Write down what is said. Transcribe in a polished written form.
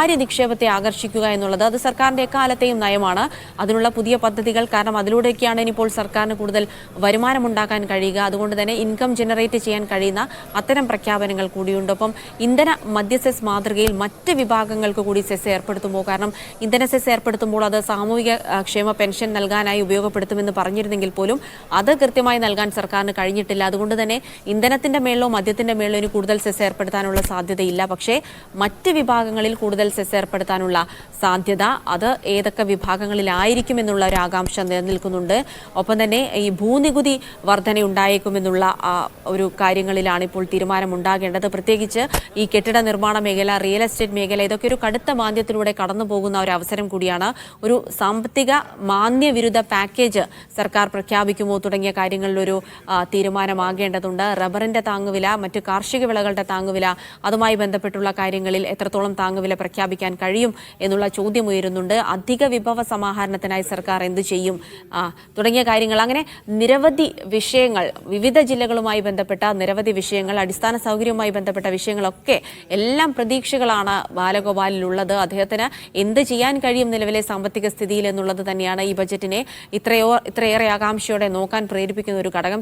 സ്വകാര്യ നിക്ഷേപത്തെ ആകർഷിക്കുക എന്നുള്ളത് അത് സർക്കാരിന്റെ എക്കാലത്തെയും നയമാണ്. അതിനുള്ള പുതിയ പദ്ധതികൾ, കാരണം അതിലൂടെയൊക്കെയാണ് ഇനിയിപ്പോൾ സർക്കാരിന് കൂടുതൽ വരുമാനമുണ്ടാക്കാൻ കഴിയുക. അതുകൊണ്ട് തന്നെ ഇൻകം ജനറേറ്റ് ചെയ്യാൻ കഴിയുന്ന അത്തരം പ്രഖ്യാപനങ്ങൾ കൂടിയുണ്ട്. ഒപ്പം ഇന്ധന മദ്യ സെസ് മാതൃകയിൽ മറ്റ് വിഭാഗങ്ങൾക്ക് കൂടി സെസ് ഏർപ്പെടുത്തുമ്പോൾ, കാരണം ഇന്ധന സെസ് ഏർപ്പെടുത്തുമ്പോൾ അത് സാമൂഹിക ക്ഷേമ പെൻഷൻ നൽകാനായി ഉപയോഗപ്പെടുത്തുമെന്ന് പറഞ്ഞിരുന്നെങ്കിൽ പോലും അത് കൃത്യമായി നൽകാൻ സർക്കാരിന് കഴിഞ്ഞിട്ടില്ല. അതുകൊണ്ട് തന്നെ ഇന്ധനത്തിന്റെ മേളിലോ മദ്യത്തിന്റെ മേളിലോ ഇനി കൂടുതൽ സെസ് ഏർപ്പെടുത്താനുള്ള സാധ്യതയില്ല. പക്ഷേ മറ്റ് വിഭാഗങ്ങളിൽ കൂടുതൽ സെസ് ഏർപ്പെടുത്താനുള്ള സാധ്യത അത് ഏതൊക്കെ വിഭാഗങ്ങളിലായിരിക്കും എന്നുള്ള ഒരു ആകാംക്ഷ നിലനിൽക്കുന്നുണ്ട്. ഒപ്പം തന്നെ ഈ ഭൂനികുതി വർധന ഉണ്ടായേക്കുമെന്നുള്ള ഒരു കാര്യങ്ങളിലാണ് ഇപ്പോൾ തീരുമാനമുണ്ടാകേണ്ടത്. പ്രത്യേകിച്ച് ഈ കെട്ടിട നിർമ്മാണ മേഖല, റിയൽ എസ്റ്റേറ്റ് മേഖല, ഇതൊക്കെ ഒരു കടുത്ത മാന്ദ്യത്തിലൂടെ കടന്നു പോകുന്ന ഒരു അവസരം കൂടിയാണ്. ഒരു സാമ്പത്തിക മാന്ദ്യവിരുദ്ധ പാക്കേജ് സർക്കാർ പ്രഖ്യാപിക്കുമോ തുടങ്ങിയ കാര്യങ്ങളിലൊരു തീരുമാനമാകേണ്ടതുണ്ട്. റബ്ബറിന്റെ താങ്ങുവില, മറ്റു കാർഷിക വിളകളുടെ താങ്ങുവില, അതുമായി ബന്ധപ്പെട്ടുള്ള കാര്യങ്ങളിൽ എത്രത്തോളം താങ്ങുവില പ്രഖ്യാപിക്കാൻ കഴിയും എന്നുള്ള ചോദ്യം ഉയരുന്നുണ്ട്. അധിക വിഭവ സമാഹരണത്തിനായി സർക്കാർ എന്ത് ചെയ്യും തുടങ്ങിയ കാര്യങ്ങൾ, അങ്ങനെ നിരവധി വിഷയങ്ങൾ, വിവിധ ജില്ലകളുമായി ബന്ധപ്പെട്ട നിരവധി വിഷയങ്ങൾ, അടിസ്ഥാന സൗകര്യവുമായി ബന്ധപ്പെട്ട വിഷയങ്ങളൊക്കെ എല്ലാം പ്രതീക്ഷകളാണ് ബാലഗോപാലിലുള്ളത്. അദ്ദേഹത്തിന് എന്ത് ചെയ്യാൻ കഴിയും നിലവിലെ സാമ്പത്തിക സ്ഥിതിയിൽ എന്നുള്ളത് തന്നെയാണ് ഈ ബജറ്റിനെ ഇത്രയേറെ ആകാംക്ഷയോടെ നോക്കാൻ പ്രേരിപ്പിക്കുന്ന ഒരു ഘടകം.